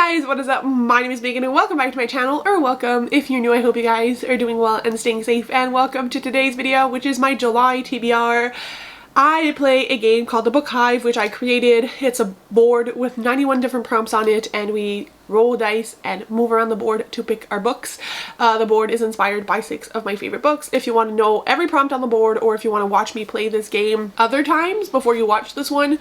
guys, what is up? My name is Megan and welcome back to my channel, or welcome if you're new. I hope you guys are doing well and staying safe, and welcome to today's video, which is my July TBR. I play a game called the Book Hive, which I created. It's a board with 91 different prompts on it, and we roll dice and move around the board to pick our books. The board is inspired by 6 of my favorite books. If you want to know every prompt on the board, or if you want to watch me play this game other times before you watch this one,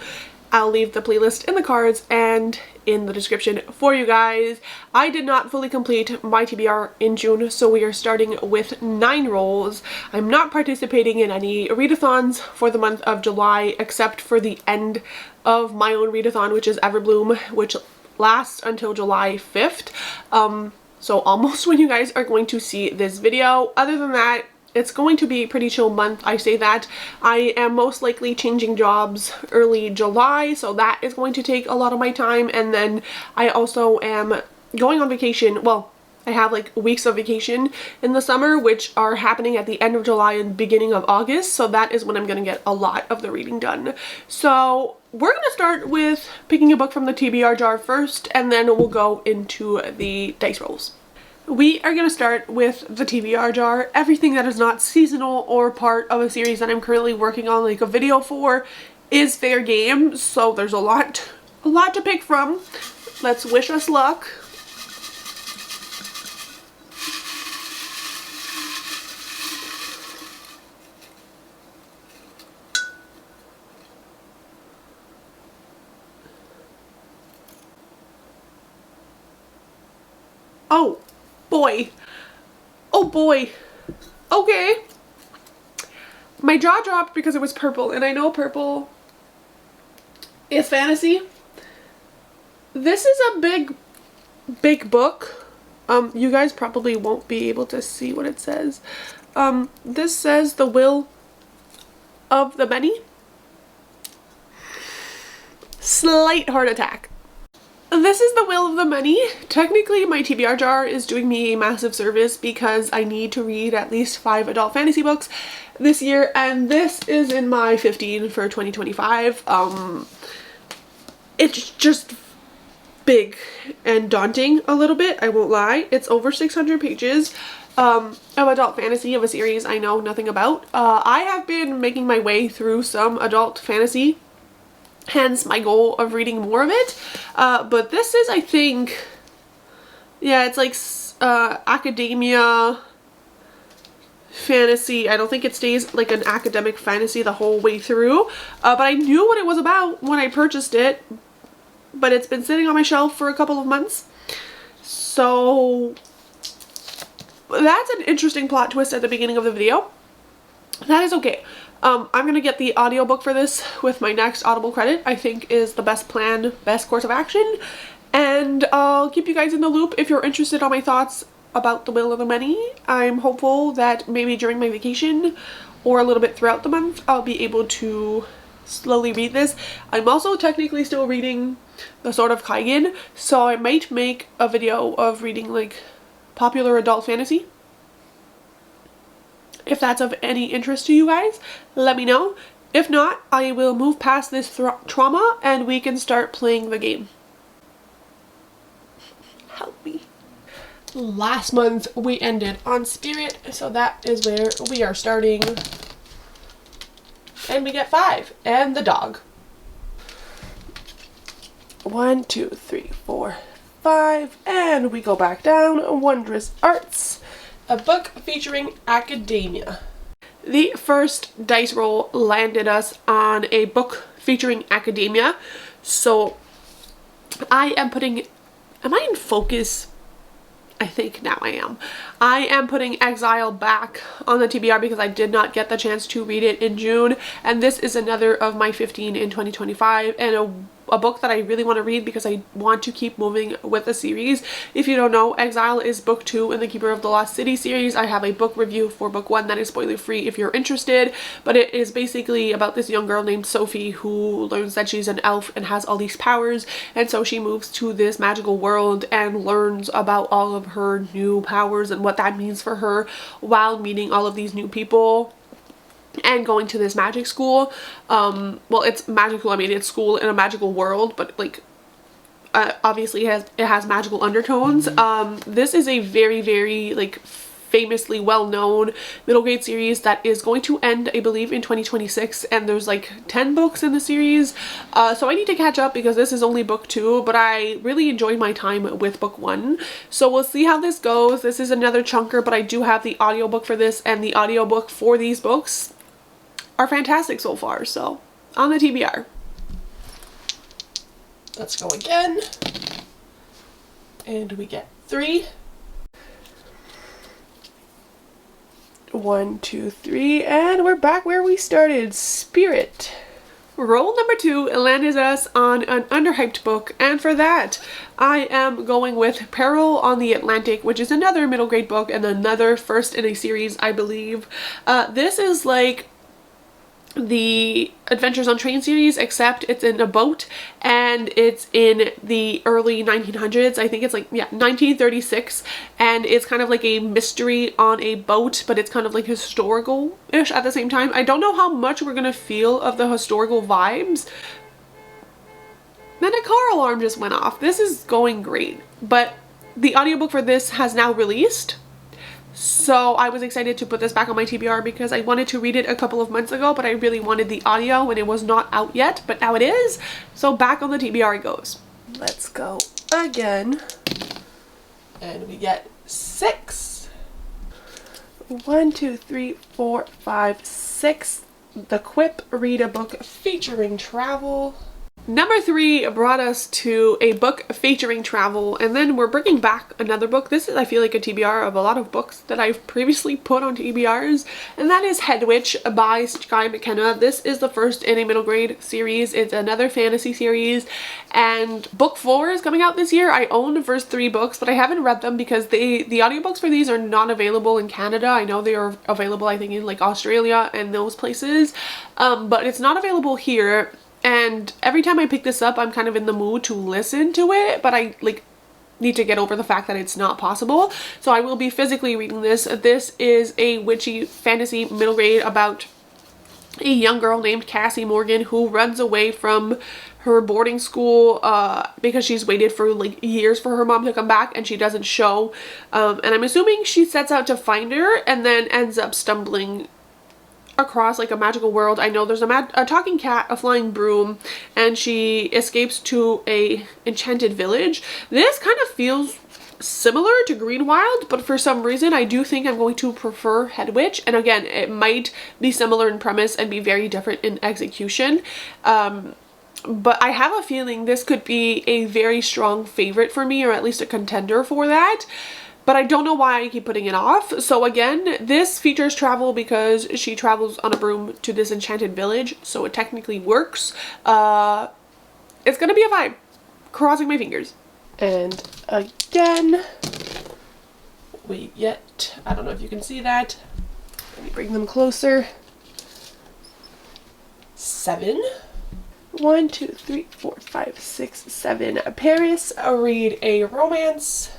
I'll leave the playlist in the cards and in the description for you guys. I did not fully complete my TBR in June, so we are starting with 9 rolls. I'm not participating in any readathons for the month of July, except for the end of my own readathon, which is Everbloom, which lasts until July 5th. So almost when you guys are going to see this video. Other than that, it's going to be a pretty chill month. I say that. I am most likely changing jobs early July, so that is going to take a lot of my time. And then I also am going on vacation. Well, I have like weeks of vacation in the summer, which are happening at the end of July and beginning of August. So that is when I'm going to get a lot of the reading done. So we're going to start with picking a book from the TBR jar first, and then we'll go into the dice rolls. We are going to start with the TBR jar. Everything that is not seasonal or part of a series that I'm currently working on, like a video for, is fair game. So there's a lot to pick from. Let's wish us luck. Oh boy. Oh boy. Okay. My jaw dropped because it was purple, and I know purple is fantasy. This is a big book. You guys probably won't be able to see what it says. This says The Will of the Many. Slight heart attack. This is The Will of the Many. Technically, my TBR jar is doing me a massive service because I need to read at least 5 adult fantasy books this year, and this is in my 15 for 2025. It's just big and daunting a little bit, I won't lie. It's over 600 pages of adult fantasy of a series I know nothing about. I have been making my way through some adult fantasy, hence my goal of reading more of it. But this is, I think, yeah, it's like academia fantasy. I don't think it stays like an academic fantasy the whole way through. But I knew what it was about when I purchased it, but it's been sitting on my shelf for a couple of months. So that's an interesting plot twist at the beginning of the video. That is okay. I'm gonna get the audiobook for this with my next Audible credit. I think is the best plan, best course of action. And I'll keep you guys in the loop if you're interested on my thoughts about The Will of the Many. I'm hopeful that maybe during my vacation or a little bit throughout the month, I'll be able to slowly read this. I'm also technically still reading The Sword of Kaigen, so I might make a video of reading like popular adult fantasy. If that's of any interest to you guys, let me know. If not, I will move past this trauma and we can start playing the game. Help me. Last month we ended on Spirit, so that is where we are starting. And we get 5 and the dog. 1, 2, 3, 4, 5, and we go back down. Wondrous Arts. A book featuring academia. The first dice roll landed us on a book featuring academia. So I am putting, am I in focus? I think now I am. I am putting Exile back on the TBR because I did not get the chance to read it in June. And this is another of my 15 in 2025, and a book that I really want to read because I want to keep moving with the series. If you don't know, Exile is book 2 in the Keeper of the Lost City series. I have a book review for book 1 that is spoiler free if you're interested, but it is basically about this young girl named Sophie who learns that she's an elf and has all these powers, and so she moves to this magical world and learns about all of her new powers and what that means for her while meeting all of these new people and going to this magic school. Well, it's magical, I mean, it's school in a magical world, but like obviously it has magical undertones. This is a very like famously well-known middle grade series that is going to end, I believe, in 2026, and there's like 10 books in the series, so I need to catch up because this is only book 2, but I really enjoyed my time with book 1, so we'll see how this goes. This is another chunker, but I do have the audiobook for this, and the audiobook for these books are fantastic so far, so on the TBR. Let's go again, and we get 3. 1, 2, 3, and we're back where we started. Spirit. Roll number 2 landed us on an underhyped book, and for that I am going with Peril on the Atlantic, which is another middle grade book and another first in a series, I believe. This is like the Adventures on Train series, except it's in a boat and it's in the early 1900s. I think it's like, yeah, 1936, and it's kind of like a mystery on a boat, but it's kind of like historical-ish at the same time. I don't know how much we're gonna feel of the historical vibes. Then a car alarm just went off. This is going great, but the audiobook for this has now released. So I was excited to put this back on my TBR because I wanted to read it a couple of months ago, but I really wanted the audio when it was not out yet, but now it is. So back on the TBR it goes. Let's go again. And we get 6. 1, 2, 3, 4, 5, 6. The Quip Read a Book featuring travel. Number 3 brought us to a book featuring travel, and then we're bringing back another book. This is, I feel like, a TBR of a lot of books that I've previously put on TBRs, and that is Head Witch by Skye McKenna. This is the first in a middle grade series. It's another fantasy series, and book 4 is coming out this year. I own the first 3 books, but I haven't read them because the audiobooks for these are not available in Canada. I know they are available, I think, in like Australia and those places, but it's not available here. And every time I pick this up, I'm kind of in the mood to listen to it, but I like need to get over the fact that it's not possible. So I will be physically reading this. This is a witchy fantasy middle grade about a young girl named Cassie Morgan who runs away from her boarding school because she's waited for like years for her mom to come back and she doesn't show. And I'm assuming she sets out to find her and then ends up stumbling across like a magical world. I know there's a talking cat, a flying broom, and she escapes to a enchanted village. This kind of feels similar to Greenwild, but for some reason I do think I'm going to prefer Head Witch, and again, it might be similar in premise and be very different in execution. But I have a feeling this could be a very strong favorite for me, or at least a contender for that. But I don't know why I keep putting it off. So again, this features travel because she travels on a broom to this enchanted village, so it technically works. It's gonna be a vibe. Crossing my fingers. And again, we get, I don't know if you can see that. Let me bring them closer. 7. 1, 2, 3, 4, 5, 6, 7. Paris, read a romance.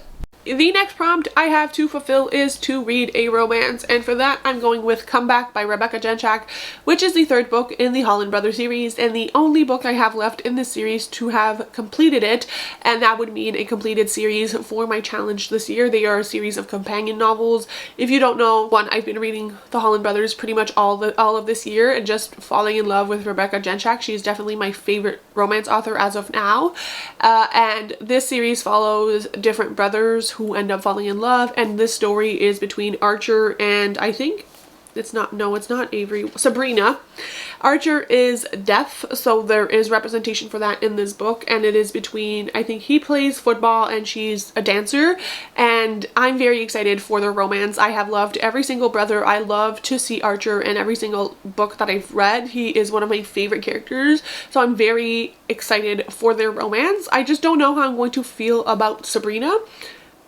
The next prompt I have to fulfill is to read a romance, and for that I'm going with Comeback by Rebecca Jenchak, which is the 3rd book in the Holland Brothers series and the only book I have left in this series to have completed it, and that would mean a completed series for my challenge this year. They are a series of companion novels. If you don't know, I've been reading the Holland Brothers pretty much all of this year and just falling in love with Rebecca Jenchak. She's definitely my favorite romance author as of now, and this series follows different brothers who end up falling in love, and this story is between Archer and I think it's not Avery, Sabrina. Archer is deaf, so there is representation for that in this book, and it is between, I think he plays football and she's a dancer, and I'm very excited for their romance. I have loved every single brother. I love to see Archer in every single book that I've read. He is one of my favorite characters, so I'm very excited for their romance. I just don't know how I'm going to feel about Sabrina.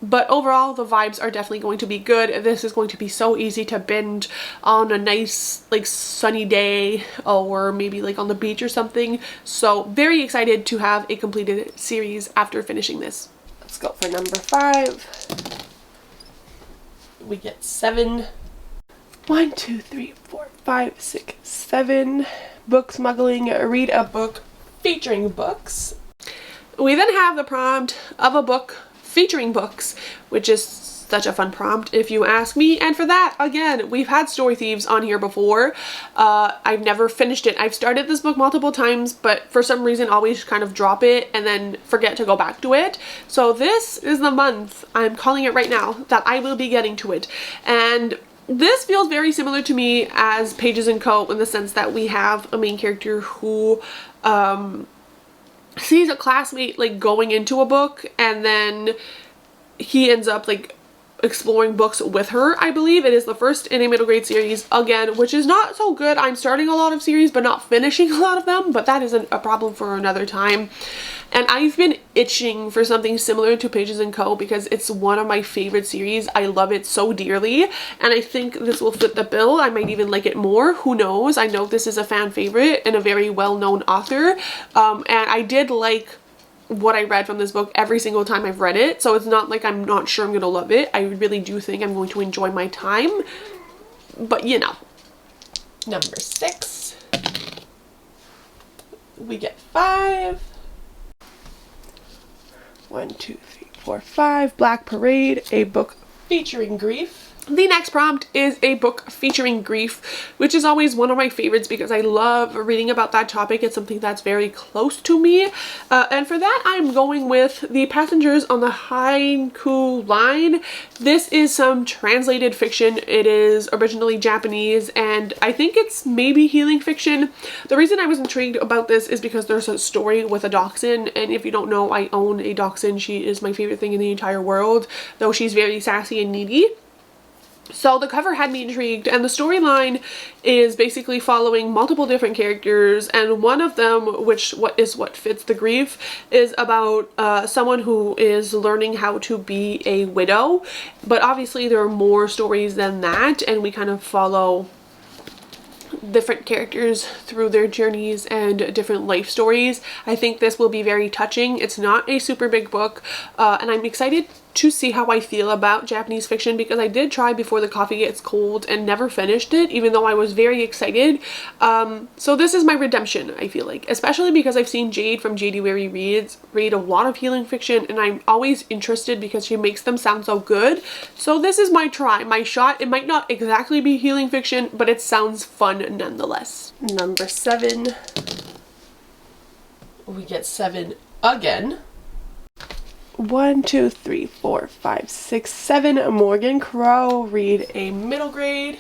But overall, the vibes are definitely going to be good. This is going to be so easy to binge on a nice, like, sunny day, or maybe like on the beach or something. So very excited to have a completed series after finishing this. Let's go for number 5. We get 7. 1, 2, 3, 4, 5, 6, 7. Book smuggling, read a book featuring books. We then have the prompt of a book featuring books, which is such a fun prompt if you ask me. And for that, again, we've had Story Thieves on here before. I've never finished it. I've started this book multiple times, but for some reason always kind of drop it and then forget to go back to it. So this is the month, I'm calling it right now, that I will be getting to it. And this feels very similar to me as Pages & Co. in the sense that we have a main character who sees a classmate like going into a book, and then he ends up like exploring books with her. I believe it is the first in a middle grade series, again, which is not so good. I'm starting a lot of series but not finishing a lot of them, but that isn't a problem for another time. And I've been itching for something similar to Pages & Co. because it's one of my favorite series. I love it so dearly, and I think this will fit the bill. I might even like it more. Who knows? I know this is a fan favorite and a very well-known author, and I did like what I read from this book every single time I've read it, so it's not like I'm not sure I'm gonna love it. I really do think I'm going to enjoy my time, but you know. Number 6, we get 5. 1, 2, 3, 4, 5. Black Parade, a book featuring grief. The next prompt is a book featuring grief, which is always one of my favorites because I love reading about that topic. It's something that's very close to me. And for that, I'm going with The Passengers on the Haiku Line. This is some translated fiction. It is originally Japanese, and I think it's maybe healing fiction. The reason I was intrigued about this is because there's a story with a dachshund, and if you don't know, I own a dachshund. She is my favorite thing in the entire world, though she's very sassy and needy. So the cover had me intrigued, and the storyline is basically following multiple different characters, and one of them, which what fits the grief, is about someone who is learning how to be a widow. But obviously there are more stories than that, and we kind of follow different characters through their journeys and different life stories. I think this will be very touching. It's not a super big book, and I'm excited to see how I feel about Japanese fiction because I did try Before the Coffee Gets Cold and never finished it, even though I was very excited. So this is my redemption, I feel like, especially because I've seen Jade from January Reads read a lot of healing fiction, and I'm always interested because she makes them sound so good. So this is my try, my shot. It might not exactly be healing fiction, but it sounds fun nonetheless. Number 7. We get 7 again. 1, 2, 3, 4, 5, 6, 7. Morgan Crow, read a middle grade.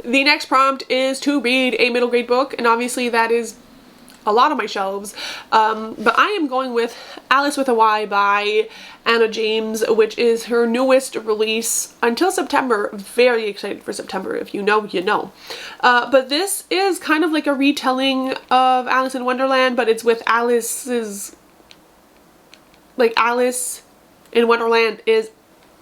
The next prompt is to read a middle grade book, and obviously that is a lot of my shelves, but I am going with Alice with a Y by Anna James, which is her newest release until September. Very excited for September. If you know, you know. But this is kind of like a retelling of Alice in Wonderland, but it's with Alice's, like, Alice in Wonderland is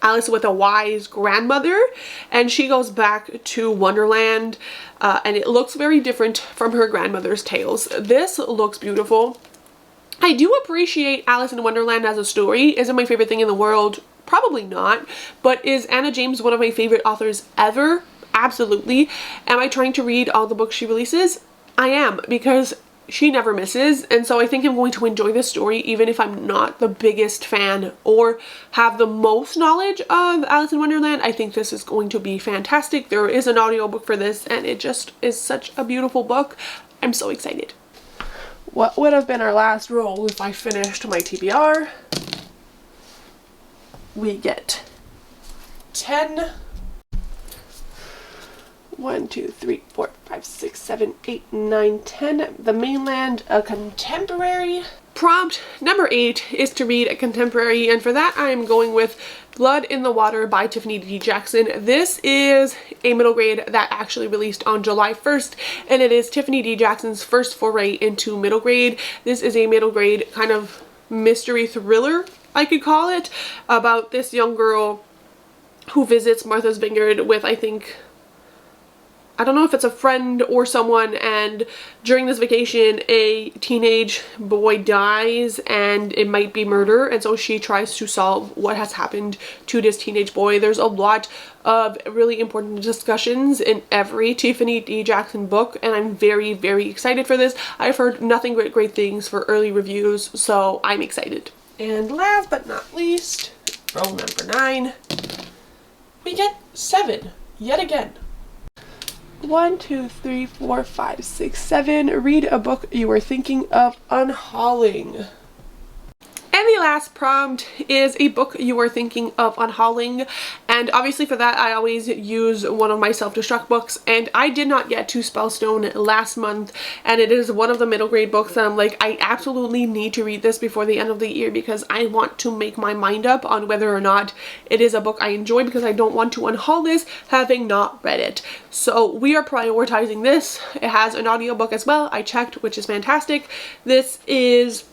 Alice with a Y's grandmother, and she goes back to Wonderland, and it looks very different from her grandmother's tales. This looks beautiful. I do appreciate Alice in Wonderland as a story. Is it my favorite thing in the world? Probably not. But is Anna James one of my favorite authors ever? Absolutely. Am I trying to read all the books she releases? I am, because she never misses, and so I think I'm going to enjoy this story even if I'm not the biggest fan or have the most knowledge of Alice in Wonderland. I think this is going to be fantastic. There is an audiobook for this, and it just is such a beautiful book. I'm so excited. What would have been our last roll if I finished my TBR? We get 10. 1, 2, 3, 4, 5, 6, 7, 8, 9, 10. The Mainland, a contemporary. Prompt number 8 is to read a contemporary, and for that I am going with Blood in the Water by Tiffany D. Jackson. This is a middle grade that actually released on July 1st, and it is Tiffany D. Jackson's first foray into middle grade. This is a middle grade kind of mystery thriller, I could call it, about this young girl who visits Martha's Vineyard with, I think, I don't know if it's a friend or someone, and during this vacation a teenage boy dies and it might be murder, and so she tries to solve what has happened to this teenage boy. There's a lot of really important discussions in every Tiffany D. Jackson book, and I'm very, very excited for this. I've heard nothing but great things for early reviews, so I'm excited. And last but not least, roll number 9, we get 7 yet again. 1, 2, 3, 4, 5, 6, 7. Read a book you were thinking of unhauling. And the last prompt is a book you are thinking of unhauling, and obviously for that I always use one of my self-destruct books, and I did not get to Spellstone last month, and it is one of the middle grade books that I'm like, I absolutely need to read this before the end of the year because I want to make my mind up on whether or not it is a book I enjoy, because I don't want to unhaul this having not read it. So we are prioritizing this. It has an audiobook as well, I checked, which is fantastic. This is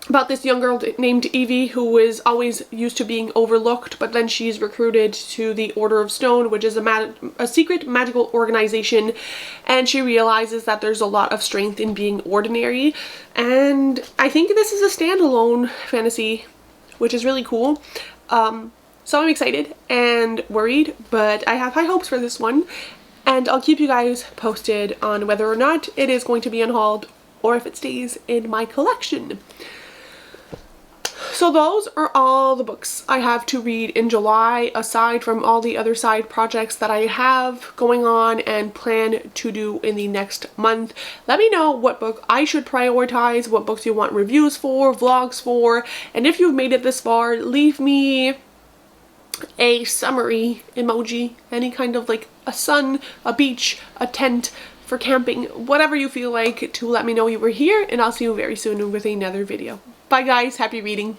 about this young girl named Evie who is always used to being overlooked, but then she's recruited to the Order of Stone, which is a secret magical organization, and she realizes that there's a lot of strength in being ordinary. And I think this is a standalone fantasy, which is really cool. So I'm excited and worried, but I have high hopes for this one, and I'll keep you guys posted on whether or not it is going to be unhauled or if it stays in my collection. So those are all the books I have to read in July, aside from all the other side projects that I have going on and plan to do in the next month. Let me know what book I should prioritize, what books you want reviews for, vlogs for, and if you've made it this far, leave me a summary emoji, any kind of like a sun, a beach, a tent for camping, whatever you feel like, to let me know you were here, and I'll see you very soon with another video. Bye guys, happy reading.